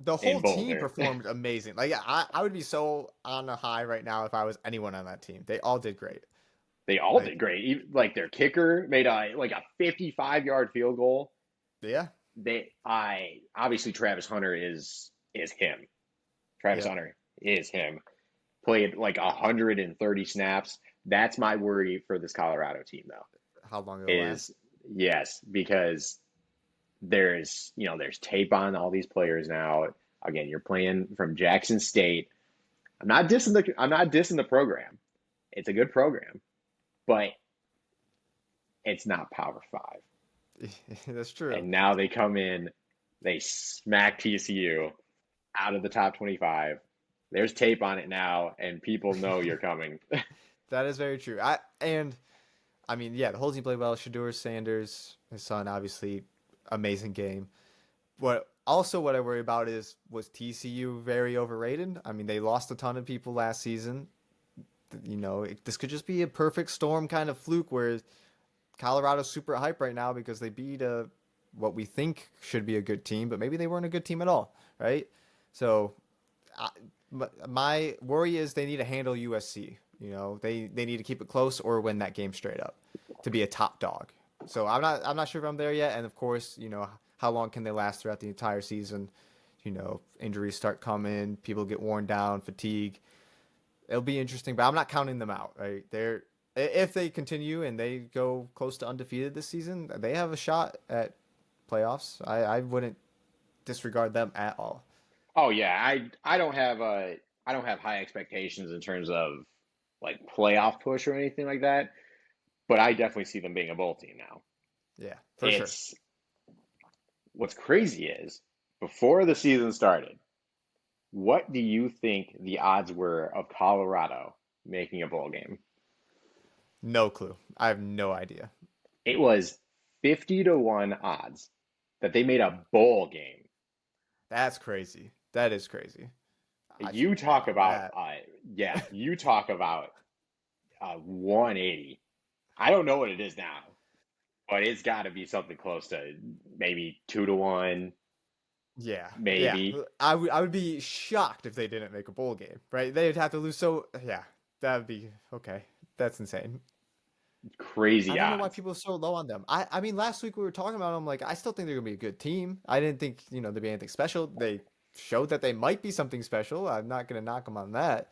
Speaker 3: The
Speaker 1: in
Speaker 3: whole team
Speaker 1: Boulder.
Speaker 3: performed amazing. Like I would be so on a high right now if I was anyone on that team. They all did great.
Speaker 1: They all
Speaker 3: Like
Speaker 1: did great. Like their kicker made a 55-yard field goal.
Speaker 3: yeah,
Speaker 1: I obviously Travis Hunter is him. Travis
Speaker 3: yeah.
Speaker 1: Hunter is him. Played like 130 snaps. That's my worry for this Colorado team, though.
Speaker 3: How long it'll last?
Speaker 1: Is yes, because there's tape on all these players now. Again, you're playing from Jackson State. I'm not dissing the program. It's a good program, but it's not Power Five.
Speaker 3: That's true.
Speaker 1: And now they come in, they smack TCU out of the top 25. There's tape on it now, and people know you're coming.
Speaker 3: That is very true. I mean, yeah, the whole team played well. Shador Sanders, his son, obviously, amazing game. What I worry about was TCU very overrated? I mean, they lost a ton of people last season. This could just be a perfect storm kind of fluke where Colorado's super hype right now because they beat what we think should be a good team, but maybe they weren't a good team at all, right? So, I, my worry is they need to handle USC. They need to keep it close or win that game straight up to be a top dog. So I'm not sure if I'm there yet. And of course, how long can they last throughout the entire season? Injuries start coming, people get worn down, fatigue. It'll be interesting, but I'm not counting them out. Right? If they continue and they go close to undefeated this season, they have a shot at playoffs. I wouldn't disregard them at all.
Speaker 1: Oh yeah, I don't have high expectations in terms of like playoff push or anything like that, but I definitely see them being a bowl team now.
Speaker 3: Yeah, for sure.
Speaker 1: It's what's crazy is before the season started, what do you think the odds were of Colorado making a bowl game?
Speaker 3: No clue. I have no idea.
Speaker 1: It was 50 to 1 odds that they made a bowl game.
Speaker 3: That's crazy. That is crazy. I
Speaker 1: You
Speaker 3: should bet
Speaker 1: talk
Speaker 3: on
Speaker 1: about,
Speaker 3: that.
Speaker 1: yeah, you talk about 180. I don't know what it is now, but it's got to be something close to maybe 2 to 1,
Speaker 3: Yeah, yeah.
Speaker 1: maybe.
Speaker 3: I would be shocked if they didn't make a bowl game, right? They'd have to lose. So yeah, that would be okay. That's insane. I
Speaker 1: Crazy
Speaker 3: don't know why
Speaker 1: odds.
Speaker 3: people are so low on them. I mean, last week we were talking about them. Like, I still think they're gonna be a good team. I didn't think there'd be anything special. They showed that they might be something special. I'm not gonna knock them on that,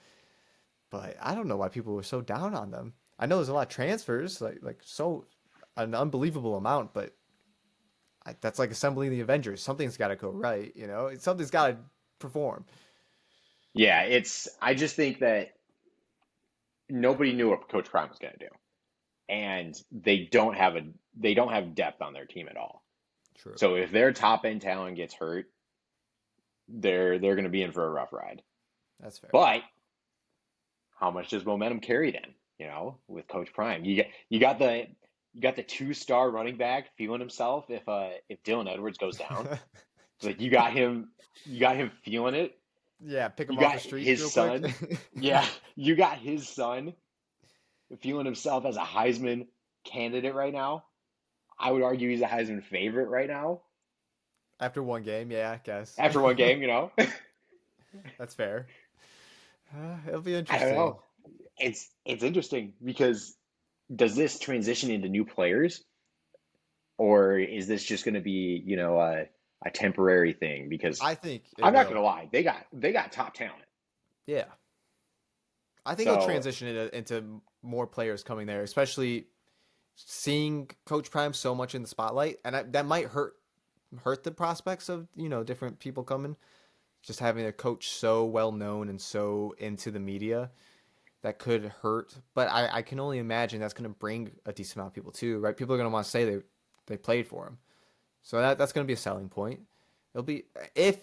Speaker 3: but I don't know why people were so down on them. I know there's a lot of transfers, like so an unbelievable amount, but that's like assembling the Avengers. Something's got to go right. Something's got to perform.
Speaker 1: Yeah, I just think that nobody knew what Coach Prime was going to do. And they don't have depth on their team at all.
Speaker 3: True.
Speaker 1: So if their top end talent gets hurt, they're going to be in for a rough ride.
Speaker 3: That's fair.
Speaker 1: But how much does momentum carry then? With Coach Prime, you got the 2-star running back feeling himself if Dylan Edwards goes down. Like you got him feeling it.
Speaker 3: Yeah, pick him
Speaker 1: You
Speaker 3: off the
Speaker 1: got
Speaker 3: street
Speaker 1: his
Speaker 3: real quick.
Speaker 1: son. Yeah, you got his son feeling himself as a Heisman candidate right now. I would argue he's a Heisman favorite right now
Speaker 3: After one game, yeah, I guess.
Speaker 1: after one game.
Speaker 3: That's fair. It'll be
Speaker 1: I don't
Speaker 3: interesting.
Speaker 1: know. It's interesting because does this transition into new players or is this just going to be, a temporary thing? Because
Speaker 3: I think it
Speaker 1: I'm not going
Speaker 3: will.
Speaker 1: to lie, they got top talent.
Speaker 3: Yeah. I think it'll
Speaker 1: So,
Speaker 3: transition into more players coming there, especially seeing Coach Prime so much in the spotlight, and that might hurt the prospects of different people coming. Just having a coach so well known and so into the media, that could hurt. But I can only imagine that's going to bring a decent amount of people too, right? People are going to want to say they played for him, so that's going to be a selling point. It'll be if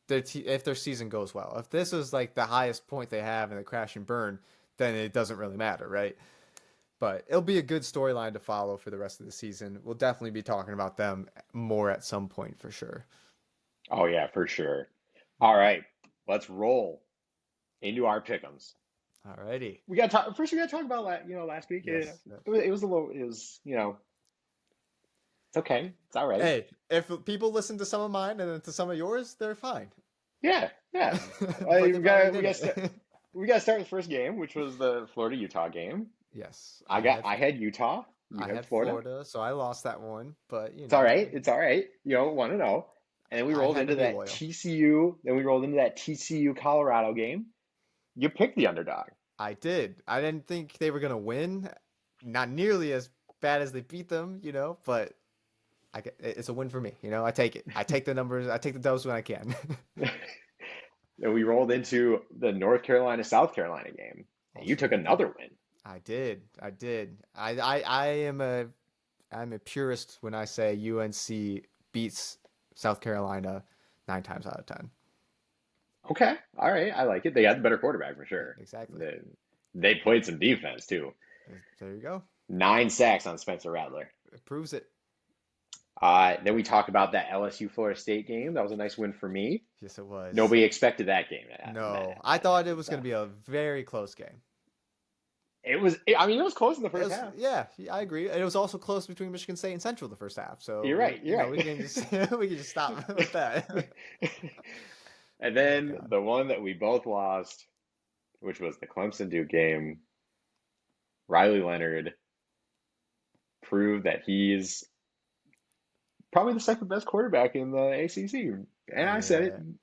Speaker 3: if their season goes well. If this is like the highest point they have and they crash and burn, then it doesn't really matter, right? But it'll be a good storyline to follow for the rest of the season. We'll definitely be talking about them more at some point for sure.
Speaker 1: oh yeah, for sure. All right, let's roll into our pick'ems.
Speaker 3: Alrighty.
Speaker 1: We got to talk first. We got to talk about last week.
Speaker 3: Yes.
Speaker 1: It was a little. It was it's okay. It's all right.
Speaker 3: Hey, if people listen to some of mine and then to some of yours, they're fine.
Speaker 1: Yeah, yeah.
Speaker 3: But they probably
Speaker 1: We got
Speaker 3: didn't.
Speaker 1: we got to start with the first game, which was the Florida Utah game.
Speaker 3: Yes,
Speaker 1: I had Utah. You
Speaker 3: I
Speaker 1: had
Speaker 3: had
Speaker 1: Florida.
Speaker 3: Florida, so I lost that one. But
Speaker 1: It's all right. It's all right. 1-0. And then we
Speaker 3: I
Speaker 1: rolled
Speaker 3: had to
Speaker 1: into
Speaker 3: be
Speaker 1: that
Speaker 3: loyal.
Speaker 1: TCU. Then we rolled into that TCU Colorado game. You picked the underdog.
Speaker 3: I did. I didn't think they were gonna win. Not nearly as bad as they beat them, but it's a win for me. I take it. I take the numbers. I take the dubs when I can.
Speaker 1: Then we rolled into the North Carolina South Carolina game. And you
Speaker 3: Also
Speaker 1: took
Speaker 3: a win.
Speaker 1: another win.
Speaker 3: I did. I did. I am I'm a purist when I say UNC beats South Carolina 9 times out of 10.
Speaker 1: Okay. All right. I like it. They got the better quarterback for sure.
Speaker 3: Exactly.
Speaker 1: They played some defense too.
Speaker 3: There you go.
Speaker 1: 9 sacks on Spencer Rattler.
Speaker 3: It proves it.
Speaker 1: Then we talk about that LSU Florida State game. That was a nice win for me.
Speaker 3: Yes, it was.
Speaker 1: Nobody expected that game.
Speaker 3: No, I thought it was going to be a very close game.
Speaker 1: I mean, it was close in the first half.
Speaker 3: Yeah, I agree. And it was also close between Michigan State and Central the first half. So
Speaker 1: You're right. You're
Speaker 3: we
Speaker 1: right.
Speaker 3: can just we can just stop with that.
Speaker 1: And
Speaker 3: Oh
Speaker 1: then
Speaker 3: God.
Speaker 1: the one that we both lost, which was the Clemson Duke game. Riley Leonard prove that he's probably the second best quarterback in the ACC. And I said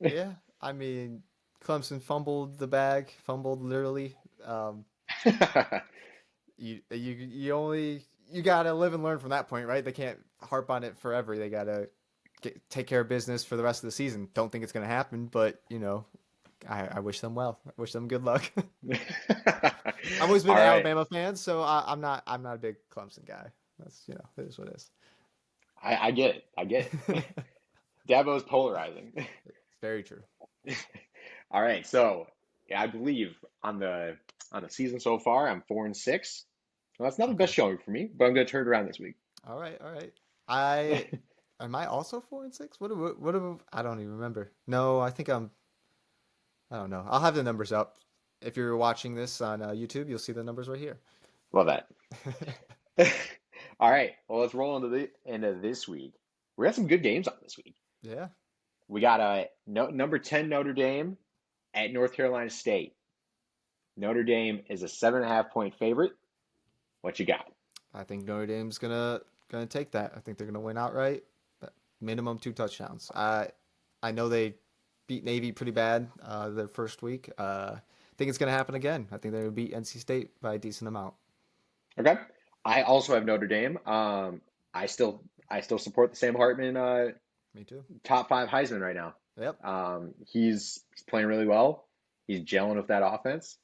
Speaker 3: Yeah. Yeah. I mean, Clemson fumbled the bag, fumbled literally. Um,
Speaker 1: it.
Speaker 3: you gotta live and learn from that point, right? They can't harp on it forever. They gotta take care of business for the rest of the season. Don't think it's gonna happen, but I wish them well. I wish them good luck. I've always been
Speaker 1: All
Speaker 3: an
Speaker 1: right.
Speaker 3: Alabama fan, so I'm not a big Clemson guy. That's it is what it is.
Speaker 1: I get it. I get it. Dabo's polarizing.
Speaker 3: It's very true.
Speaker 1: All right. So yeah, I believe on the season so far, I'm 4-6. Well, that's not the
Speaker 3: Okay.
Speaker 1: best showing for me, but I'm going to turn it around this week.
Speaker 3: All right. All right. I am I also 4-6? I don't even remember. No, I think I don't know. I'll have the numbers up. If you're watching this on YouTube, you'll see the numbers right here.
Speaker 1: Love that. All right. Well, let's roll into the into this week. We got some good games on this week.
Speaker 3: Yeah,
Speaker 1: We got a no, number 10 Notre Dame at North Carolina State. Notre Dame is a 7.5 point favorite. What you got?
Speaker 3: I think Notre Dame's gonna take that. I think they're gonna win outright. But minimum 2 touchdowns. I know they beat Navy pretty bad their first week. I think it's gonna happen again. I think they're gonna beat NC State by a decent amount.
Speaker 1: Okay. I also have Notre Dame. I still support the Sam Hartman
Speaker 3: Me too.
Speaker 1: top five Heisman right now.
Speaker 3: Yep.
Speaker 1: He's playing really well. He's gelling with that offense.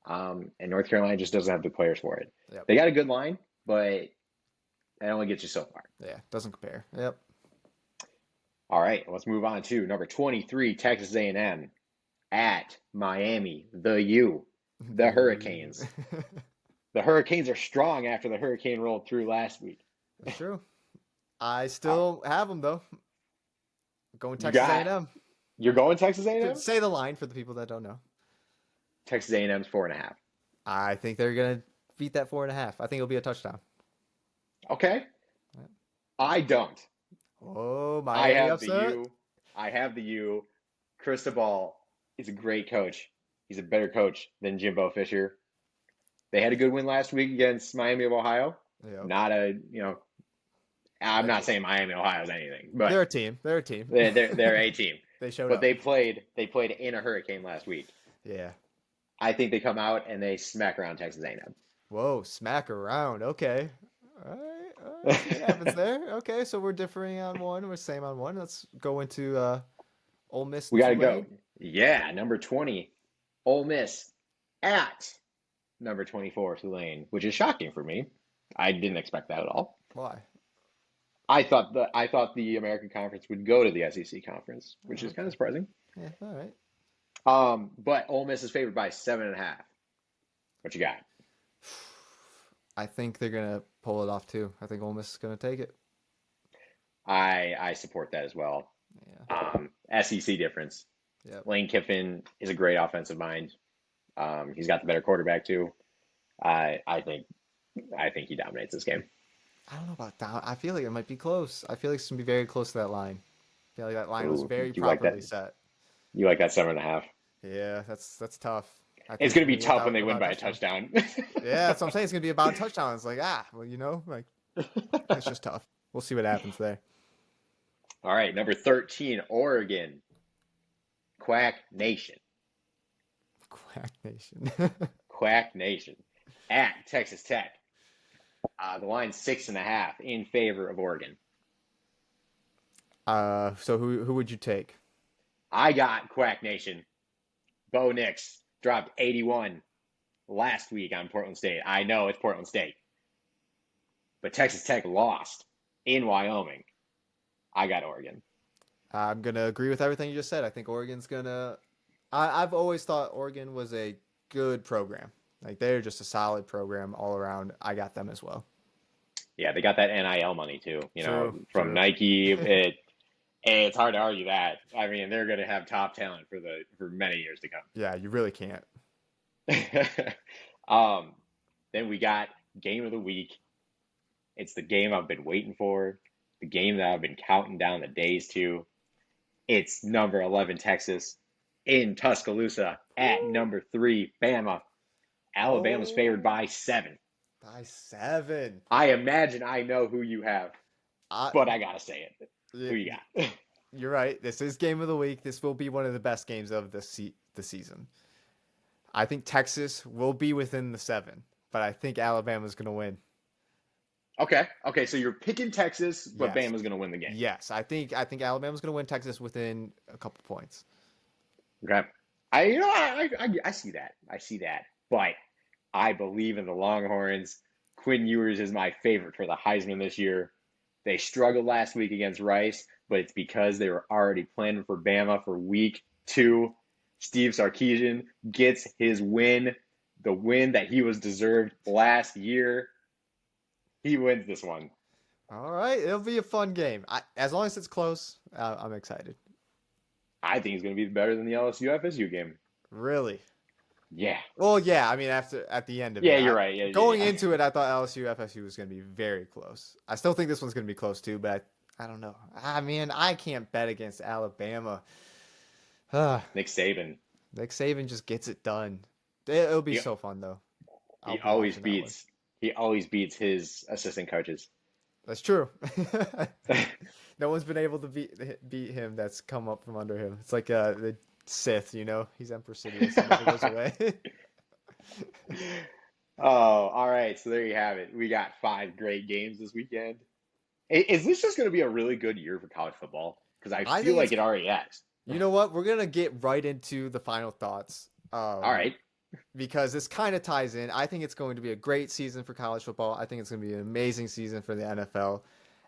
Speaker 1: And North Carolina just doesn't have the players for it.
Speaker 3: Yep.
Speaker 1: They got a good line, but it only gets you so far.
Speaker 3: Yeah. Doesn't compare. Yep.
Speaker 1: All right, let's move on to number 23, Texas A&M at Miami, the Hurricanes. The Hurricanes are strong after the hurricane rolled through last week.
Speaker 3: That's true. I
Speaker 1: Uh,
Speaker 3: still have them though. Going
Speaker 1: you
Speaker 3: Texas
Speaker 1: got
Speaker 3: A&M.
Speaker 1: you're going Texas A&M?
Speaker 3: Say the line for the people that don't know.
Speaker 1: Texas A&M's 4.5.
Speaker 3: I think they're gonna beat that 4.5. I think it'll be a touchdown.
Speaker 1: Okay, I don't.
Speaker 3: Oh,
Speaker 1: I
Speaker 3: Miami
Speaker 1: have the
Speaker 3: upset.
Speaker 1: U. I have the U. Cristobal is a great coach. He's a better coach than Jimbo Fisher. They had a good win last week against Miami of Ohio.
Speaker 3: Yep.
Speaker 1: Not a, I'm not saying Miami of Ohio is anything, but
Speaker 3: They're a team. They're a team.
Speaker 1: they're a team.
Speaker 3: They showed
Speaker 1: But
Speaker 3: up.
Speaker 1: they played in a hurricane last week.
Speaker 3: Yeah.
Speaker 1: I think they come out and they smack around Texas
Speaker 3: Whoa, smack around. Okay. All right. All right. See what
Speaker 1: A&M.
Speaker 3: happens there. Okay, so we're differing on one. We're same on one. Let's go into Ole Miss
Speaker 1: We got to go.
Speaker 3: Tulane.
Speaker 1: Yeah, number 20, Ole Miss at number 24, Tulane, which is shocking for me. I didn't expect that at all.
Speaker 3: Why?
Speaker 1: I thought the American Conference would go to the SEC conference, which
Speaker 3: Oh,
Speaker 1: is kind
Speaker 3: okay.
Speaker 1: of surprising.
Speaker 3: Yeah. All right.
Speaker 1: But Ole Miss is favored by 7.5. What you got?
Speaker 3: I think they're gonna pull it off too. I think Ole Miss is gonna take it.
Speaker 1: I support that as well.
Speaker 3: Yeah.
Speaker 1: SEC difference.
Speaker 3: Yep.
Speaker 1: Lane Kiffin is a great offensive mind. He's got the better quarterback too. I think he dominates this game.
Speaker 3: I don't know about that. I feel like it might be close. I feel like it's gonna be very close to that line. I feel like that line was
Speaker 1: Ooh,
Speaker 3: very
Speaker 1: you like that?
Speaker 3: properly set.
Speaker 1: You like that 7.5?
Speaker 3: Yeah, that's tough. I think
Speaker 1: It's
Speaker 3: it's
Speaker 1: going to
Speaker 3: gonna
Speaker 1: be
Speaker 3: be
Speaker 1: tough when they win
Speaker 3: about
Speaker 1: by
Speaker 3: a
Speaker 1: a
Speaker 3: touchdown.
Speaker 1: touchdown.
Speaker 3: Yeah, that's what I'm saying. It's gonna be about a touchdown. It's like well, like it's just tough. We'll see what happens there.
Speaker 1: All right, number 13, Oregon, Quack Nation,
Speaker 3: Quack Nation.
Speaker 1: Quack Nation, at Texas Tech. The line's 6.5 in favor of Oregon.
Speaker 3: So who would you take?
Speaker 1: I got Quack Nation. Bo Nix dropped 81 last week on Portland State. I know it's Portland State, but Texas Tech lost in Wyoming. I got Oregon.
Speaker 3: I'm gonna agree with everything you just said. I think Oregon's gonna. I've always thought Oregon was a good program. Like they're just a solid program all around. I got them as well.
Speaker 1: Yeah, they got that NIL money too.
Speaker 3: True,
Speaker 1: From
Speaker 3: true.
Speaker 1: Nike. It's hard to argue that. I mean, they're going to have top talent for many years to
Speaker 3: Yeah, you really can't.
Speaker 1: come. Then we got game of the week. It's the game I've been waiting for, the game that I've been counting down the days to. It's number 11 Texas in Tuscaloosa at
Speaker 3: Ooh.
Speaker 1: number 3 Bama. Alabama's favored
Speaker 3: Oh,
Speaker 1: by 7.
Speaker 3: By 7.
Speaker 1: I imagine I know who you have,
Speaker 3: I,
Speaker 1: but I gotta say it. Who
Speaker 3: y-
Speaker 1: you
Speaker 3: y-
Speaker 1: got?
Speaker 3: you're right. This is game of the week. This will be one of the best games of the season. I think Texas will be within the 7, but I think Alabama's going to win.
Speaker 1: Okay, okay. So you're picking Texas, but
Speaker 3: Yes.
Speaker 1: Bama's gonna win the game.
Speaker 3: Yes, I think Alabama's going to win Texas within a couple points.
Speaker 1: Okay. I see that. I see that. But I believe in the Longhorns. Quinn Ewers is my favorite for the Heisman this year. They struggled last week against Rice, but it's because they were already planning for Bama for week 2. Steve Sarkisian gets his win, the win that he was deserved last year. He wins this one.
Speaker 3: All right, it'll be a fun game. As long as it's close, I'm excited.
Speaker 1: I think he's going to be better than the LSU FSU game.
Speaker 3: Really?
Speaker 1: Yeah.
Speaker 3: Well, yeah. I mean, at the end of
Speaker 1: Yeah,
Speaker 3: it,
Speaker 1: you're right. Yeah, yeah,
Speaker 3: going
Speaker 1: yeah.
Speaker 3: into it, I thought LSU FSU was going to be very close. I still think this one's going to be close too, but I don't know. I mean, I can't bet against Alabama.
Speaker 1: Nick Saban.
Speaker 3: Nick Saban just gets it done. It'll be
Speaker 1: He,
Speaker 3: so fun though. I'll
Speaker 1: he
Speaker 3: be
Speaker 1: always
Speaker 3: watching that one.
Speaker 1: beats he always beats his assistant coaches.
Speaker 3: That's true. No one's been able to beat him. That's come up from under him. It's like the Sith, He's Emperor Sidious. He never goes away.
Speaker 1: Oh, all right. So there you have it. We got 5 great games this weekend. Is this just going to be a really good year for college football? Because I
Speaker 3: I
Speaker 1: feel
Speaker 3: think
Speaker 1: like
Speaker 3: it's.
Speaker 1: it already has.
Speaker 3: You know what? We're gonna get right into the final thoughts.
Speaker 1: All right.
Speaker 3: Because this kind of ties in. I think it's going to be a great season for college football. I think it's going to be an amazing season for the NFL.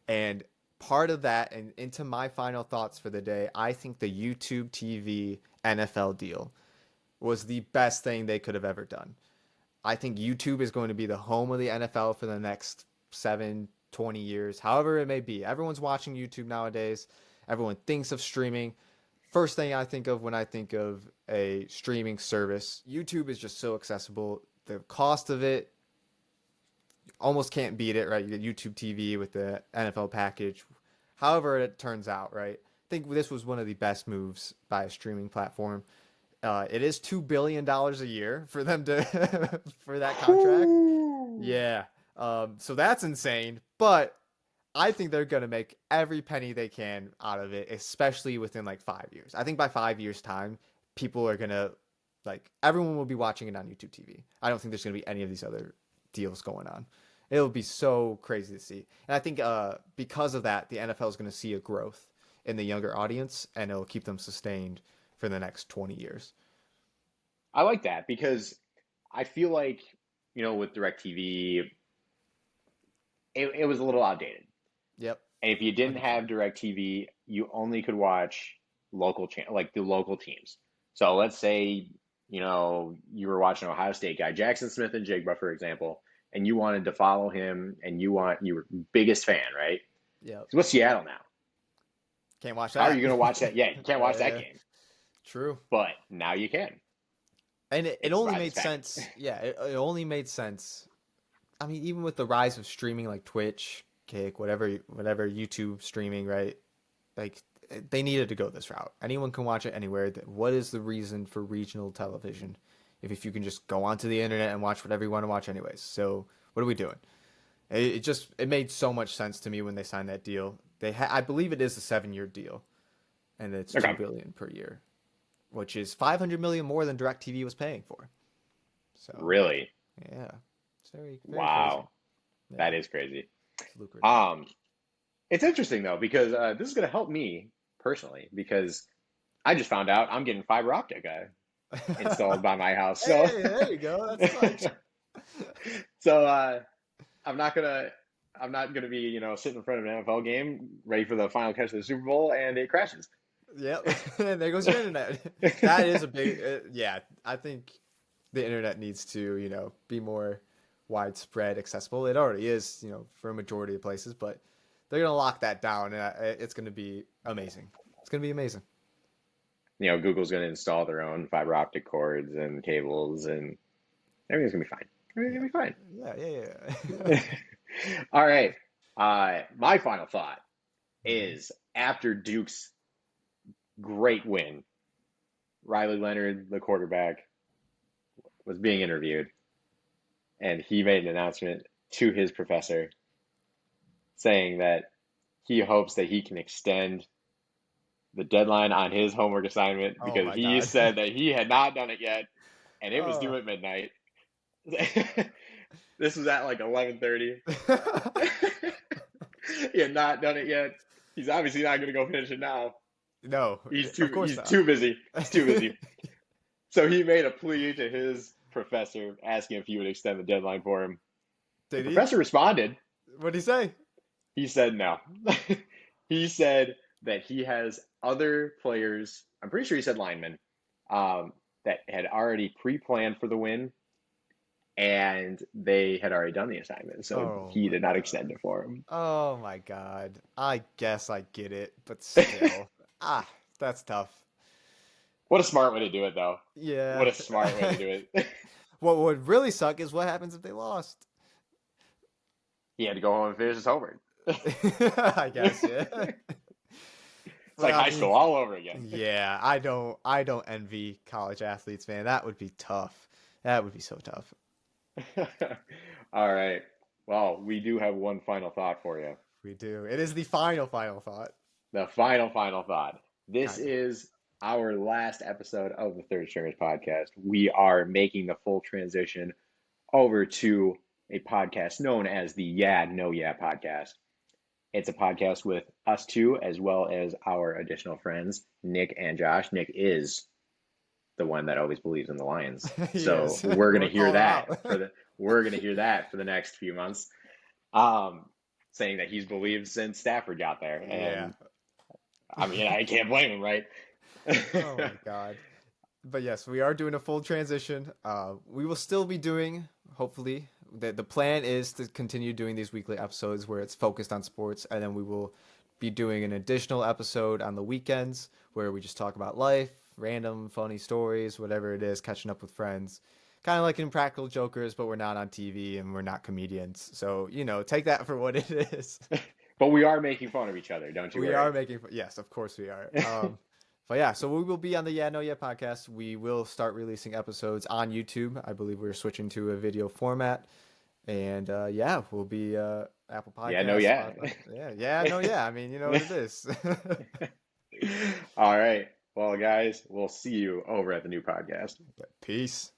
Speaker 3: And part of that, and into my final thoughts for the day, I think the YouTube TV NFL deal was the best thing they could have ever done. I think YouTube is going to be the home of the NFL for the next 7, 20 years, however it may be. Everyone's watching YouTube nowadays. Everyone thinks of streaming. First thing I think of when I think of a streaming service, YouTube is just so accessible. The cost of it, almost can't beat it, right? You get YouTube TV with the NFL package. However it turns out, right? I think this was one of the best moves by a streaming platform. It is $2 billion a year for them to for that contract. Yeah. So that's insane. But I think they're going to make every penny they can out of it, especially within like 5 years. I think by 5 years' time, people are going to, everyone will be watching it on YouTube TV. I don't think there's going to be any of these other deals going on. It'll be so crazy to see. And I think because of that, the NFL is going to see a growth in the younger audience, and it'll keep them sustained for the next 20 years.
Speaker 1: I like that because I feel like, with DirecTV, it was a little outdated.
Speaker 3: Yep.
Speaker 1: And if you didn't
Speaker 3: 100%.
Speaker 1: have DirecTV, you only could watch like the local teams. So let's say, you were watching Ohio State guy, Jackson Smith and Jigba, for example, and you wanted to follow him and you were biggest fan, right?
Speaker 3: Yep.
Speaker 1: So what's Seattle now?
Speaker 3: Can't watch
Speaker 1: How are you
Speaker 3: that.
Speaker 1: going to watch that? Yeah, you can't watch that
Speaker 3: Yeah,
Speaker 1: game,
Speaker 3: true.
Speaker 1: but now you can.
Speaker 3: And it
Speaker 1: It's
Speaker 3: only
Speaker 1: by this
Speaker 3: made
Speaker 1: package.
Speaker 3: sense. Yeah, it only made sense. I mean, even with the rise of streaming like Twitch, Kick, whatever YouTube streaming, right? Like they needed to go this route. Anyone can watch it anywhere. What is the reason for regional television if you can just go onto the internet and watch whatever you want to watch anyways? So what are we doing? It made so much sense to me when they signed that deal. I believe it is a 7-year deal, and it's
Speaker 1: Okay.
Speaker 3: $2 billion per year, which is $500 million more than DirecTV was paying for. So
Speaker 1: Really?
Speaker 3: yeah, it's very very crazy.
Speaker 1: Wow.
Speaker 3: Yeah,
Speaker 1: That is crazy.
Speaker 3: it's lucrative.
Speaker 1: It's interesting though because this is going to help me personally because I just found out I'm getting fiber optic installed by my house. So
Speaker 3: Hey, there you go. That's clutch.
Speaker 1: so I'm not gonna be sitting in front of an NFL game ready for the final catch of the Super Bowl and it crashes.
Speaker 3: Yep. And there goes your internet. That is a big, yeah. I think the internet needs to, be more widespread, accessible. It already is, for a majority of places, but they're gonna lock that down, and it's gonna be amazing. It's gonna be amazing.
Speaker 1: Google's gonna install their own fiber optic cords and cables and everything's gonna be fine. Everything's gonna
Speaker 3: Yeah, yeah,
Speaker 1: be
Speaker 3: yeah.
Speaker 1: fine. All right. My final thought is after Duke's great win, Riley Leonard, the quarterback, was being interviewed. and he made an announcement to his professor saying that he hopes that he can extend the deadline on his homework assignment
Speaker 3: Oh
Speaker 1: because
Speaker 3: my
Speaker 1: he
Speaker 3: God.
Speaker 1: said that he had not done it yet and it was
Speaker 3: Oh.
Speaker 1: due at midnight. This was at like 11:30. He had not done it yet. He's obviously not going to go finish it now.
Speaker 3: No, of course
Speaker 1: He's
Speaker 3: not.
Speaker 1: too busy. He's too busy. So he made a plea to his professor asking if he would extend the deadline for him. The
Speaker 3: Did he?
Speaker 1: professor responded.
Speaker 3: What'd he say?
Speaker 1: He said no. He said that he has other players, I'm pretty sure he said linemen, that had already pre-planned for the win and they had already done the assignment. So
Speaker 3: Oh
Speaker 1: he
Speaker 3: my
Speaker 1: did not
Speaker 3: God.
Speaker 1: extend it for him.
Speaker 3: Oh my God. I guess I get it, but still. That's tough.
Speaker 1: What a smart way to do it, though.
Speaker 3: Yeah.
Speaker 1: What a smart way to do it.
Speaker 3: What would really suck is what happens if they lost.
Speaker 1: He had to go home and finish his homework.
Speaker 3: I guess, yeah.
Speaker 1: It's like
Speaker 3: Well, I
Speaker 1: high
Speaker 3: mean,
Speaker 1: school all over again.
Speaker 3: yeah, I don't envy college athletes, man. That would be tough. That would be so tough.
Speaker 1: All right. Well, we do have one final thought for you.
Speaker 3: We do. It is the final thought.
Speaker 1: The final thought. This
Speaker 3: Kind of.
Speaker 1: is our last episode of the Third Stringers podcast. We are making the full transition over to a podcast known as the Yeah, No, Yeah podcast. It's a podcast with us two, as well as our additional friends, Nick and Josh. Nick is the one that always believes in the Lions.
Speaker 3: He
Speaker 1: So
Speaker 3: is.
Speaker 1: we're gonna
Speaker 3: We're
Speaker 1: hear
Speaker 3: calling him out.
Speaker 1: that for the next few months. Saying that he's believed since Stafford got there.
Speaker 3: Yeah.
Speaker 1: And I mean, I can't blame him, right?
Speaker 3: Oh my God. But yes, we are doing a full transition. We will still be doing, hopefully, the plan is to continue doing these weekly episodes where it's focused on sports, and then we will be doing an additional episode on the weekends where we just talk about life, random funny stories, whatever it is, catching up with friends. Kind of like Impractical Jokers, but we're not on TV and we're not comedians. So, take that for what it is.
Speaker 1: But we are making fun of each other, don't you
Speaker 3: We
Speaker 1: worry.
Speaker 3: are making, yes, of course we are. But yeah, so we will be on the Yeah No Yeah podcast. We will start releasing episodes on YouTube. I believe we're switching to a video format, and yeah, we'll be Apple Podcasts.
Speaker 1: Yeah, no, yeah.
Speaker 3: Spotify. Yeah, no, yeah. I mean, you know what it is.
Speaker 1: All right. Well, guys, we'll see you over at the new podcast.
Speaker 3: Peace.